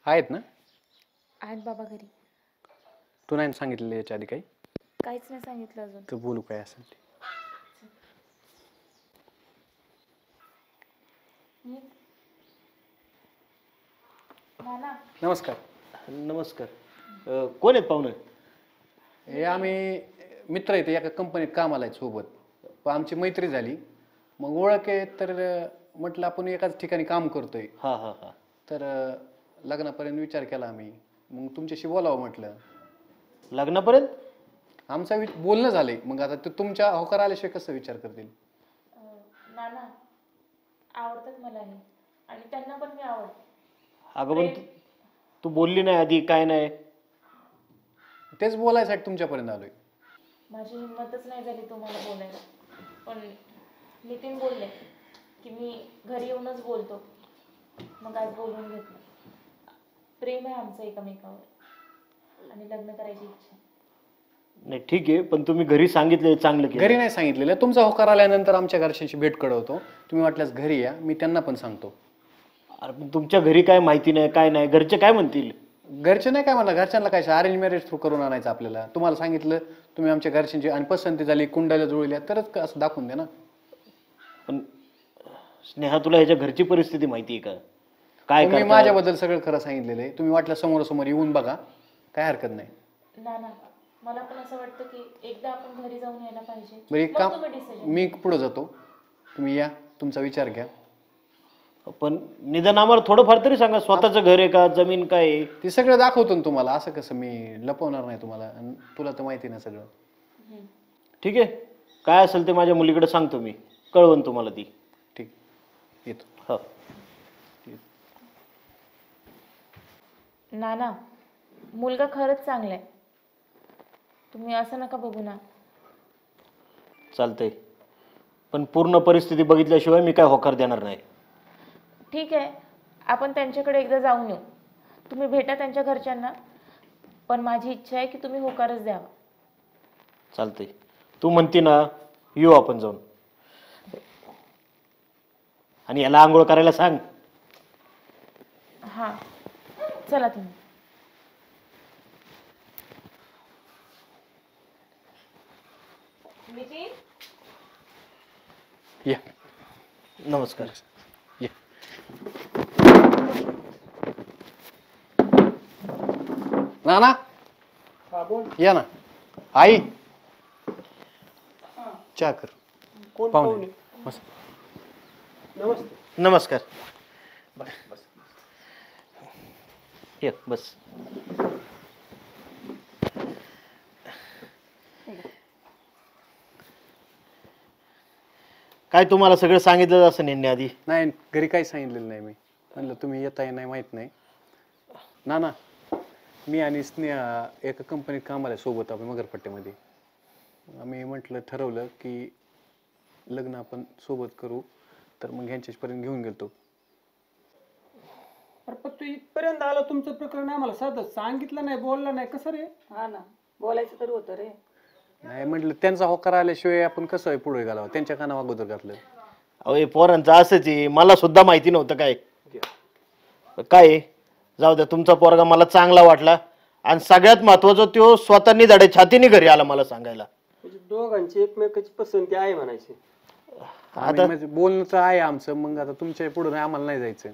आहेत ना? आहेत बाबा घरी. तू नाही सांगितलेलं याच्या आधी काही? काहीच नाही सांगितलं अजून. तर बोलू काय असेल ते. नाना नमस्कार. नमस्कार. कोण आहेत पाहुणे? हे आम्ही मित्र आहेत, एका कंपनीत कामाला आहेत सोबत. पण आमची मैत्री झाली, मग ओळख आहे तर म्हटलं आपण एकाच ठिकाणी काम करतोय. हा हा हा. तर लग्नापर्यंत विचार केला आम्ही. मग तुमच्याशी बोलावं म्हटलं. लग्नापर्यंत? आमचा बोलणं झालंय. मग आता ते तुमच्या होकार आल्याशिवाय कसं विचार करतील? नाना आवडतात मला हे आणि त्यांना पण मी आवडते. अगं पण तू बोलली नाही आधी, काय नाही? तेच बोलायसाठी तुमच्यापर्यंत आलोय. माझी हिंमतच नाही झाली तुम्हाला बोलायला, पण नितीन बोलले की मी घरी येऊनच बोलतो. मग आज बोलून घेतलं. प्रेम आहे आमचं एकमेकावर आणि लग्न करायची इच्छा आहे. नाही ठीक आहे, पण तुम्ही घरी सांगितलं चांगलं केलं. घरी नाही सांगितलेलं. तुमचा होकार आल्यानंतर आमच्या घरच्यांशी भेट कळवतो. तुम्ही वाटल्यास घरी या, मी त्यांना पण सांगतो. अरे पण तुमच्या घरी काय माहिती नाही, काय नाही, घरचे काय म्हणतील? घरचे नाही काय म्हणा, घरच्यांना काय अरेंज मॅरेज थ्रू करून आणायचं आपल्याला. तुम्हाला सांगितलं, तुम्ही आमच्या घरच्यांची आणि पसंती झाली, कुंडाला जुळल्या तरच असं दाखवून द्या ना. पण स्नेहा, तुला ह्याच्या घरची परिस्थिती माहिती आहे का? काय तुम्ही करतात? माझ्याबद्दल सगळं खरं सांगितलेलं आहे. तुम्ही वाटलं समोरासमोर येऊन बघा, काय हरकत नाही. नाना मला पण असं वाटतं की एकदा आपण घरी जाऊन यायला पाहिजे. बरं एक मग काम, तुम्ही decision मी पुढे जातो, तुम्ही या, तुमचा विचार घ्या. पण निदान आम्हाला थोडंफार तरी सांगा, स्वतःचं घर आहे का, जमीन काय आहे? ते सगळं दाखवतो ना तुम्हाला. असं कसं मी लपवणार नाही तुम्हाला, आणि तुला तर माहिती ना सगळं. ठीक आहे, काय असेल ते माझ्या मुलीकडे सांगतो मी, कळवण तुम्हाला ती. ठीक, येतो. हो. नाना मुलगा खरंच चांगला आहे. तुम्ही असं नका बघू ना. चालतंय, पण पूर्ण परिस्थिती बघितल्याशिवाय मी काय होकार देणार नाही. ठीक आहे, आपण त्यांच्याकडे एकदा जाऊन येऊ. तुम्ही भेटा त्यांच्या घरच्यांना, पण माझी इच्छा आहे की तुम्ही होकारच द्यावा. चालतंय, तू म्हणते ना, येऊ आपण जाऊन. आणि याला आंघोळ करायला सांग. हां चला तुम्ही. नितीन या. नमस्कार. ये. ना या ना. आई चहा कर. पाहुणे बस. नमस्कार. ये बस. काय तुम्हाला सगळं सांगितलं असं नेहमी आधी? नाही, घरी काही सांगितलेलं नाही. मी म्हणलं तुम्ही येताय नाही माहित नाही. ना मी आणि स्नेहा एका कंपनीत कामाला आहे सोबत, आपण मगरपट्ट्यामध्ये. आम्ही म्हटलं ठरवलं की लग्न आपण सोबत करू, तर मग ह्यांच्यापर्यंत घेऊन गेलतो. पण तू इथपर्यंत आलं, तुमचं प्रकरण आम्हाला साधं सांगितलं नाही, बोललं नाही, कसं रे? हा ना, बोलायचं तरी होतं रे. नाही म्हटलं, त्यांचा होकार आल्याशिवाय आपण कसं पुढे घालावं, त्यांच्या कानावर अगोदर घातलं. अहो हे पोरांचं असंच आहे, मला सुद्धा माहिती नव्हतं काय काय. जाऊ द्या, तुमचा पोरगा मला चांगला वाटला, आणि सगळ्यात महत्वाचं तो स्वतःनी धडे छातीने घरी आला मला सांगायला. म्हणजे दोघांची एकमेकाची पसंती आहे म्हणायची. आता म्हणजे बोलणं तर आहे आमचं, मग आता तुमच्या पुढे आम्हाला नाही जायचं.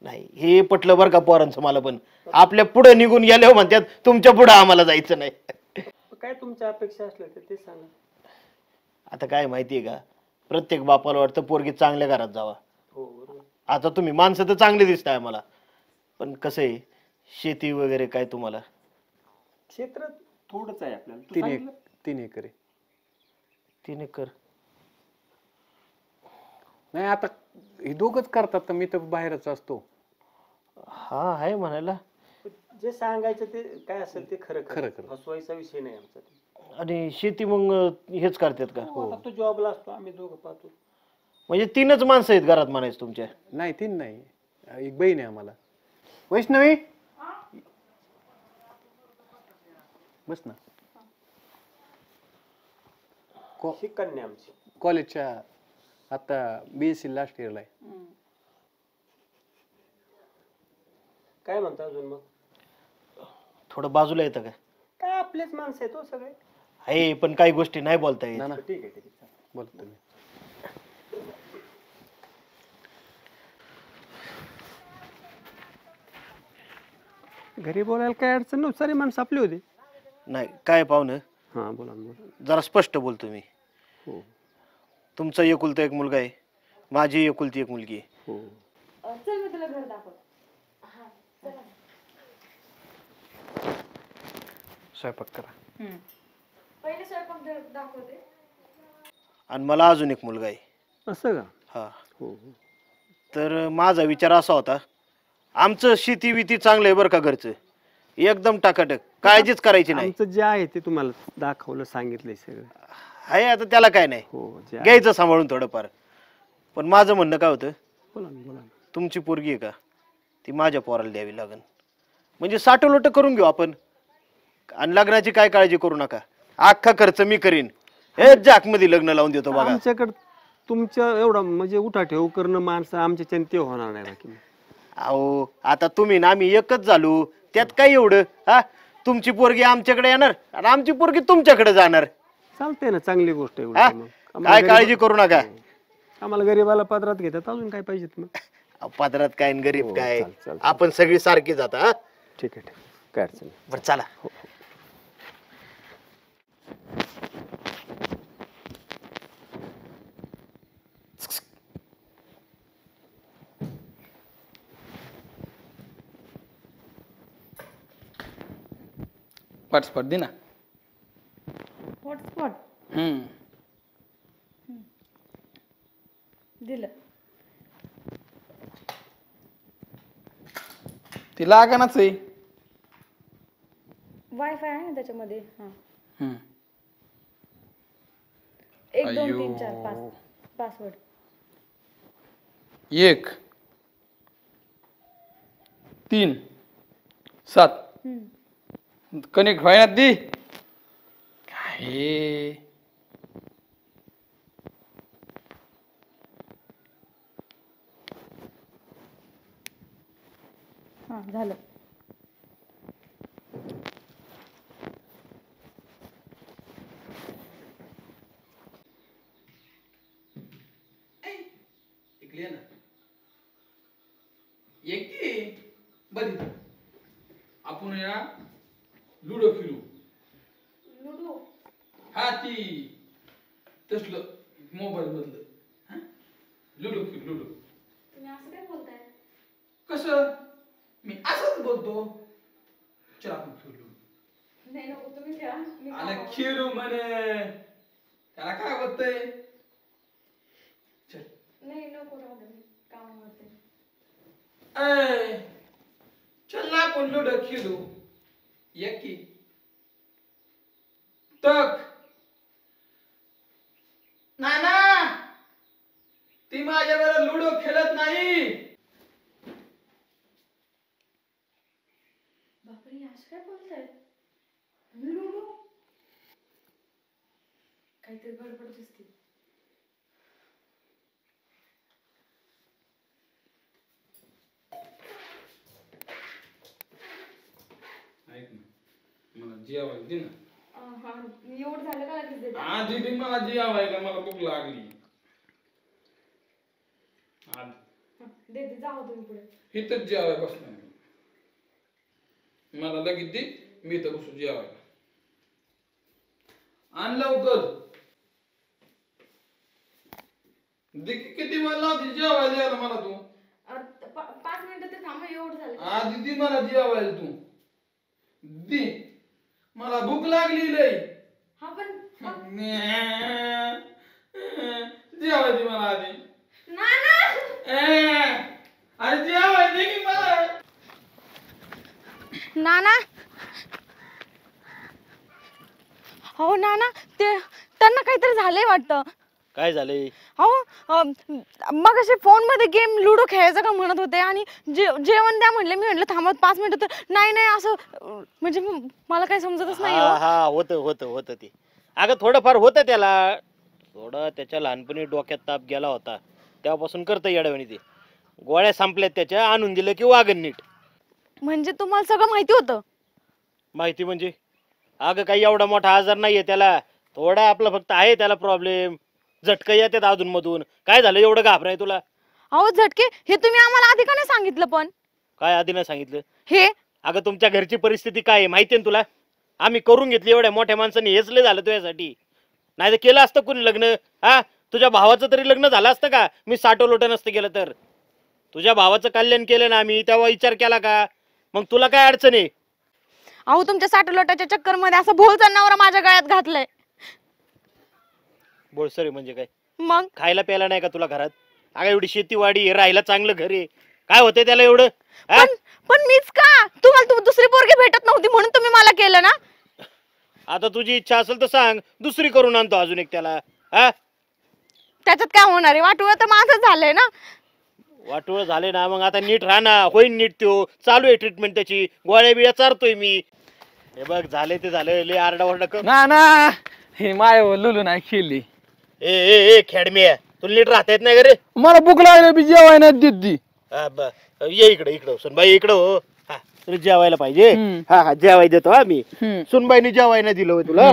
नाही, हे पटलं बरं का पोरांचं मला. पण आपल्या पुढे निघून गेल्यावर म्हणतात तुमच्या पुढे आम्हाला जायचं नाही. काय तुमच्या अपेक्षा असल्या तर ते सांगा. आता काय माहितीये का, प्रत्येक बापाला वाटतं पोरगी चांगल्या घरात जावा. हो बरोबर. आता तुम्ही माणसं तर चांगले दिसताय मला, पण कसं आहे, शेती वगैरे काय तुम्हाला? क्षेत्र थोडंच आहे आपल्याला. 3 एकर आहे. 3 एकर? नाही, आता हे दोघच करतात, तर मी तर बाहेरच असतो. हा आहे म्हणायला. जे सांगायचं ते काय असेल ते खरं खरं. फसवायचा विषय नाही आमचा. आणि शेती मग हेच करतात का? आता तो जॉबला असतो, आम्ही दोघं पाहतो. म्हणजे 3च माणसं आहेत घरात म्हणायचं तुमच्या? नाही 3 नाही, एक बहीण आहे आम्हाला. वैष्णवी बस ना. कन्या आमची कॉलेजच्या आता BSc लास्ट इयरला आहे. काय म्हणता अजून मग? थोडं बाजूला येतं का? काय आपलेच माणसं आहेत हो सगळे. आहे पण काही गोष्टी नाही बोलता येत. नाना ठीक आहे बोला तुम्ही. घरी बोलायला काय अडचण नव्हती, सारी माणसं आपली होती. नाही काय पाहुणं, हा बोला ना, बोला. जरा स्पष्ट बोलतो मी. हो तुमचा एकुलता एक मुलगा आहे, माझी एकुलती एक मुलगी आहे. हो. चल मी तुला घर दाखवतो. हा चला. स्वयंपाक करा. पहिले स्वयंपाक दाखवते. आणि मला अजून एक मुलगा आहे. असं का? हा. हो हो. तर माझा विचार असा होता, आमचं शेती विती चांगलं आहे बरं का, घरचं एकदम टाकाटक, काळजीच करायची नाही. आमचं जे आहे ते तुम्हाला दाखवलं, सांगितलंय सगळं. आहे आता त्याला काय नाही, हो जे आहे. घ्यायचं सांभाळून थोडंफार. पण माझं म्हणणं काय होतं, बोला ना, बोला ना. तुमची पोरगी आहे का, ती माझ्या पोराला द्यावी लागेल. म्हणजे साठवलोट करून घेऊ आपण, आणि लग्नाची काय काळजी करू नका, अख्खा खर्च मी करीन. हे जाकमध्ये लग्न लावून देतो बघा. आमच्याकडे तुमच्या एवढं म्हणजे उठा ठेव करणं माणसं आमच्या ते होणार नाही बाकी. अहो आता तुम्ही ना आम्ही एकच झालो, त्यात काय एवढं. हा, तुमची पोरगी आमच्याकडे येणार आणि आमची पोरगी तुमच्याकडे जाणार. चालतंय ना, चांगली गोष्ट आहे हा? उलट मग. काय काळजी करू नका. आम्हाला गरीबाला पदरात घेतात, अजून काय पाहिजेत मग. अहो, पदरात काय आणि गरीब हो, काय, चाल, चाल. आपण सगळी सारखी जाता. हा, ठीक आहे, ठीक आहे. काय अडचण नाही. बरं चला. हॉटस्पॉट दे ना. हॉटस्पॉट दिलं. ती लागणाच आहे. वायफाय आहे ना त्याच्यामध्ये. हा हम्म. 1 2 अय्यो. 3 4 5 पासवर्ड. 1 3 7 कनेक्ट व्हायना ती काय. हा झालं. बरी आपण या लुडो खेळू. लुडो. हा ती तसलं मोबाईल मधलं. हा? लुडो खेळ लुडो. तुम्ही असं काय बोलताय? कसं मी असंच बोलतो. चल आपण खेळू. नाही नको, तुम्ही खेळा. मी आला कामावर. खेळू म्हणे, त्याला काय होतंय. चल. नाही नको, राहू दे, मी कामावर होते. ऐ, चल ना आपण लुडो खेळू. एक की तक नाना, ती माझ्याबरोबर लुडो खेळत नाही. बापरे, असं काय बोलताय? मी लुडो? काहीतरी गडबड दिसते. ऐक ना, मला जेवायला दे ना. हा एवढं झालं का लगेच देता? आधी दे मला जेवायला, मला भूक लागली. हा, देते, जाओ तुम्ही पुढे. इथंच जेवाय बसणार. मला लगेच दे, मी तर बसू जेवायला. आण लवकर. दे की, किती वेळ लावते जेवायला यायला मला तू. 5 मिनिटं तर थांबा, एवढं झालं. आधी दे मला जेवायला तू. दे, मला भूक लागली लय. हा पण जेवायला दे मला आधी. नाना. अरे जेवायला दे की मला. नाना. हो नाना, ते त्यांना काहीतरी झालंय वाटतं. काय झालंय? हो, मग असे फोन मध्ये गेम लुडो खेळायचं का म्हणत होते आणि जेवण द्या म्हणले. मी म्हटलं थांबत 5 मिनिटं, तर नाही नाही असं म्हणजे मला काही समजतच नाही. हा हा, होतं होतं होतं ते. अगं थोडंफार होतं त्याला, थोडं त्याच्या लहानपणी डोक्यात ताप गेला होता, तेव्हापासून करतं येडवणी. ते गोळ्या संपल्यात त्याच्या, आणून दिलं की वागण नीट. म्हणजे तुम्हाला सगळं माहिती होतं? माहिती म्हणजे अगं काही एवढा मोठा आजार नाहीये त्याला, थोडा आपला फक्त आहे त्याला प्रॉब्लेम, झटका येतात अधून मधून. काय झालं एवढं घाबराय तुला? अहो झटके, हे तुम्ही आम्हाला आधी का नाही सांगितलं? पण काय आधी नाही सांगितलं? हे अगं तुमच्या घरची परिस्थिती काय आहे माहितीये ना तुला. आम्ही करून घेतली एवढ्या मोठ्या माणसाने, हेच लय झालं तुझ्यासाठी. नाही तर केलं असतं कोणी लग्न? हा, तुझ्या भावाचं तरी लग्न झालं असतं का? मी साठो लोट नसतं केलं तर. तुझ्या भावाचं कल्याण केलं ना आम्ही, तेव्हा विचार केला का? मग तुला काय अडचण आहे? अहो तुमच्या साठलोटाच्या चक्कर मध्ये असं भोळ जनावर माझ्या गळ्यात घातलंय. बोळसरे म्हणजे काय? मग खायला प्यायला नाही का तुला घरात? अगं एवढी शेतीवाडी, राहायला चांगलं घर आहे, काय होतंय त्याला एवढं? हा? पण मीच का? तुम्हाला दुसरी पोरगी भेटत नव्हती म्हणून तुम्ही मला केलं ना? आता तुझी इच्छा असेल तर सांग, दुसरी करून आणतो अजून एक त्याला. हा, त्याच्यात काय होणार आहे? वाटोळं तर माझं झालंय ना. वाटोळ झाले ना, मग आता नीट राहा ना. होईन नीट, त्यो चालू आहे ट्रीटमेंट त्याची, गोळ्या बिळ्या चारतोय मी. हे बघ झाले ते झालं, लय आरडाओरडा कर. ना ना, हे माय लुलू नाही खेळली. ए ए ए खेडमे, तुला नीट राहता येत नाही का रे? मला भूक लागली बी जेवाय नाही देत ती. हा, ये इकडे इकडं सुनबाई, इकडं हो. हा, तुला जेवायला पाहिजे? हा हा, जेवाय देतो हा मी. सुनबाईने जेवाय नाही दिलं होय तुला?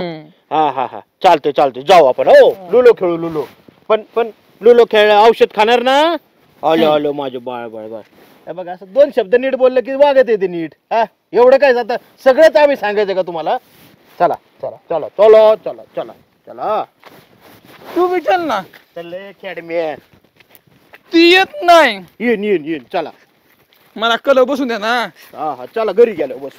हा हा हा, चालतंय चालतंय, जाऊ आपण. हो, लुलो खेळू लुलो. पण लुलो खेळ औषध खाणार ना? आलो आलो माझे बाळ बाळ बाळ. हे बघ, असं 2 शब्द नीट बोललं की वागत येते नीट. हा, एवढं काय जातं? सगळंच आम्ही सांगायचं का तुम्हाला? चला चला चला चला चला चला चला. तू बी चल ना. चल खेडमे, ती येत नाही. येईन येईन येईन, चला. मला कल बसून द्या ना. हा हा, चला घरी गेलो बस.